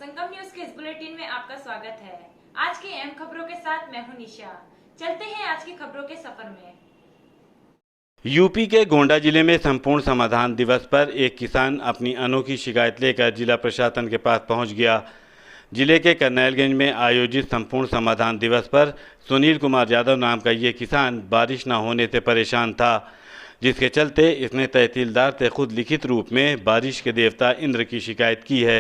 संगम news के इस bulletin में आपका स्वागत है। आज की अहम खबरों के साथ मैं हूं निशा। चलते हैं आज की खबरों के सफर में। यूपी के गोंडा जिले में संपूर्ण समाधान दिवस पर एक किसान अपनी अनोखी शिकायत लेकर जिला प्रशासन के पास पहुंच गया। जिले के करनैलगंज में आयोजित संपूर्ण समाधान दिवस पर सुनील कुमार यादव नाम का ये किसान बारिश न होने से परेशान था, जिसके चलते इसने तहसीलदार से खुद लिखित रूप में बारिश के देवता इंद्र की शिकायत की है।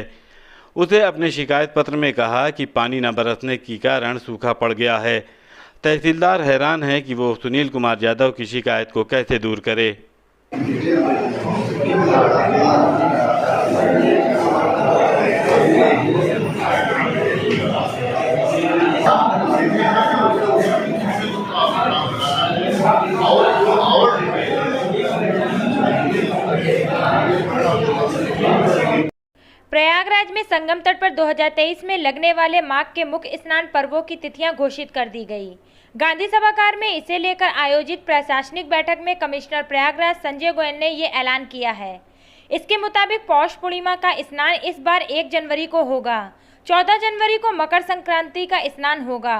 उसे अपने शिकायत पत्र में कहा कि पानी न बरसने के कारण सूखा पड़ गया है। तहसीलदार हैरान है कि वो सुनील कुमार यादव की शिकायत को कैसे दूर करे। प्रयागराज में संगम तट पर 2023 में लगने वाले माघ के मुख्य स्नान पर्वों की तिथियां घोषित कर दी गई। गांधी सभागार में इसे लेकर आयोजित प्रशासनिक बैठक में कमिश्नर प्रयागराज संजय गोयल ने ये ऐलान किया है। इसके मुताबिक पौष पूर्णिमा का स्नान इस बार 1 जनवरी को होगा, 14 जनवरी को मकर संक्रांति का स्नान होगा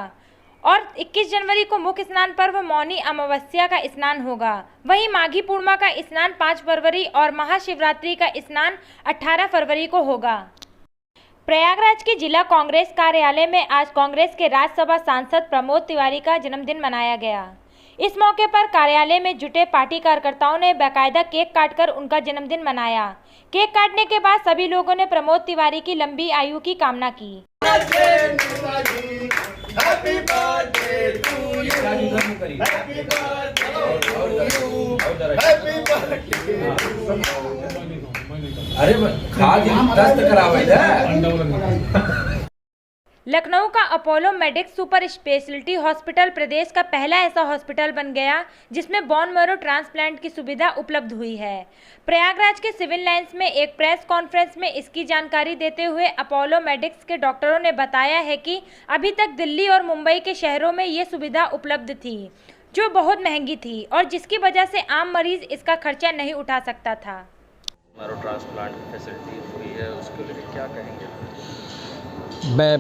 और 21 जनवरी को मुख्य स्नान पर्व मौनी अमावस्या का स्नान होगा। वहीं माघी पूर्णिमा का स्नान 5 फरवरी और महाशिवरात्रि का स्नान 18 फरवरी को होगा। प्रयागराज के जिला कांग्रेस कार्यालय में आज कांग्रेस के राज्यसभा सांसद प्रमोद तिवारी का जन्मदिन मनाया गया। इस मौके पर कार्यालय में जुटे पार्टी कार्यकर्ताओं ने बाकायदा केक काटकर उनका जन्मदिन मनाया। केक काटने के बाद सभी लोगों ने प्रमोद तिवारी की लंबी आयु की कामना की। Happy birthday to you. Happy birthday to you. Happy birthday. अरे खा दस्त करावे। लखनऊ का Apollo Medics super speciality hospital प्रदेश का पहला ऐसा हॉस्पिटल बन गया जिसमें बोन मैरो ट्रांसप्लांट की सुविधा उपलब्ध हुई है। प्रयागराज के सिविल लाइंस में एक प्रेस कॉन्फ्रेंस में इसकी जानकारी देते हुए अपोलो मेडिक्स के डॉक्टरों ने बताया है कि अभी तक दिल्ली और मुंबई के शहरों में ये सुविधा उपलब्ध थी, जो बहुत महंगी थी और जिसकी वजह से आम मरीज इसका खर्चा नहीं उठा सकता था। मैरो ट्रांसप्लांट फैसिलिटी हुई है, उसके लिए क्या कहेंगे? मैं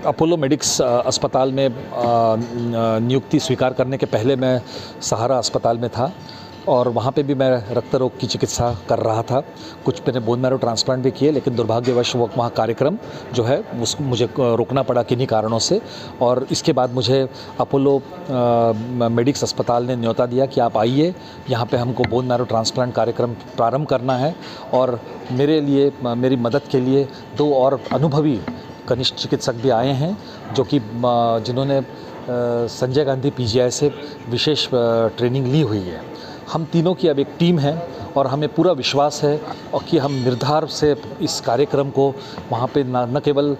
अपोलो मेडिक्स अस्पताल में नियुक्ति स्वीकार करने के पहले मैं सहारा अस्पताल में था और वहाँ पे भी मैं रक्त रोग की चिकित्सा कर रहा था। कुछ मैंने बोन मैरो ट्रांसप्लांट भी किए, लेकिन दुर्भाग्यवश वो वहाँ कार्यक्रम जो है उसको मुझे रोकना पड़ा किन्हीं कारणों से। और इसके बाद मुझे अपोलो मेडिक्स अस्पताल ने न्योता दिया कि आप आइए, यहाँ पे हमको बोन मैरो ट्रांसप्लांट कार्यक्रम प्रारंभ करना है। और मेरे लिए, मेरी मदद के लिए 2 और अनुभवी कनिष्ठ चिकित्सक भी आए हैं, जो कि जिन्होंने संजय गांधी पीजीआई से विशेष ट्रेनिंग ली हुई है। हम तीनों की अब एक टीम है और हमें पूरा विश्वास है और कि हम निर्धार से इस कार्यक्रम को वहाँ पे न केवल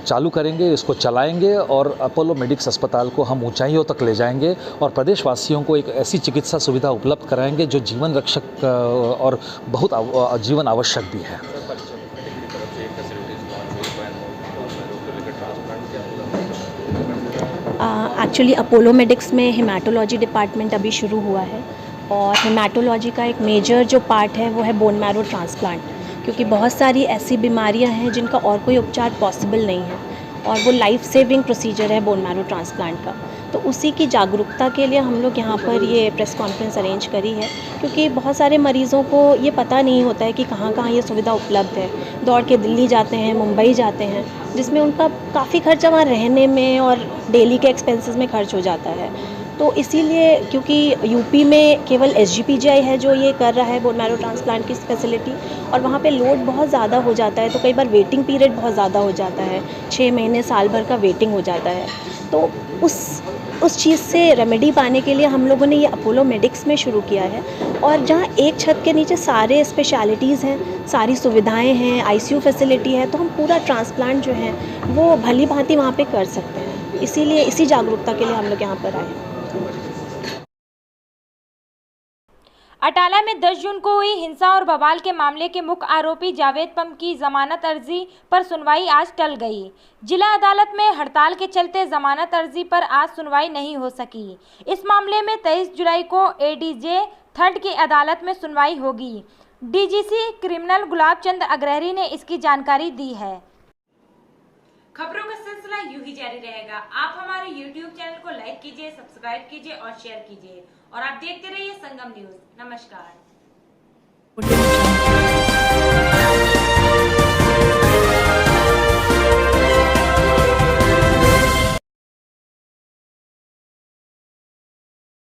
चालू करेंगे, इसको चलाएंगे और अपोलो मेडिक्स अस्पताल को हम ऊंचाइयों तक ले जाएंगे और प्रदेशवासियों को एक ऐसी चिकित्सा सुविधा उपलब्ध कराएंगे जो जीवन रक्षक और बहुत जीवन आवश्यक भी है। एक्चुअली अपोलो मेडिक्स में हेमाटोलॉजी डिपार्टमेंट अभी शुरू हुआ है और हेमाटोलॉजी का एक मेजर जो पार्ट है वो है बोन मैरो ट्रांसप्लांट, क्योंकि बहुत सारी ऐसी बीमारियां हैं जिनका और कोई उपचार पॉसिबल नहीं है और वो लाइफ सेविंग प्रोसीजर है बोन मैरो ट्रांसप्लांट का। तो उसी की जागरूकता के लिए हम लोग यहाँ पर ये प्रेस कॉन्फ्रेंस अरेंज करी है, क्योंकि बहुत सारे मरीज़ों को ये पता नहीं होता है कि कहाँ कहाँ ये सुविधा उपलब्ध है। दौड़ के दिल्ली जाते हैं, मुंबई जाते हैं, जिसमें उनका काफ़ी खर्चा वहाँ रहने में और डेली के एक्सपेंसेस में खर्च हो जाता है। तो इसीलिए, क्योंकि यूपी में केवल SGPGI है जो ये कर रहा है बोन मैरो ट्रांसप्लांट की फैसिलिटी, और वहाँ पे लोड बहुत ज़्यादा हो जाता है, तो कई बार वेटिंग पीरियड बहुत ज़्यादा हो जाता है, 6 महीने साल भर का वेटिंग हो जाता है। तो उस चीज़ से रेमेडी पाने के लिए हम लोगों ने ये अपोलो मेडिक्स में शुरू किया है, और जहाँ एक छत के नीचे सारे स्पेशलिटीज़ हैं, सारी सुविधाएं हैं, ICU फैसिलिटी है, तो हम पूरा ट्रांसप्लांट जो है वो भली भांति वहाँ पे कर सकते हैं। इसीलिए इसी जागरूकता के लिए हम लोग यहाँ पर आए। अटाला में 10 जून को हुई हिंसा और बवाल के मामले के मुख्य आरोपी जावेद पम की जमानत अर्जी पर सुनवाई आज टल गई। जिला अदालत में हड़ताल के चलते जमानत अर्जी पर आज सुनवाई नहीं हो सकी। इस मामले में 23 जुलाई को ADJ 3rd की अदालत में सुनवाई होगी। DGC क्रिमिनल गुलाब चंद अग्रहरी ने इसकी जानकारी दी है। खबरों का सिलसिला यूं ही जारी रहेगा। आप हमारे YouTube चैनल को लाइक कीजिए, सब्सक्राइब कीजिए और शेयर कीजिए और आप देखते रहिए संगम न्यूज। नमस्कार।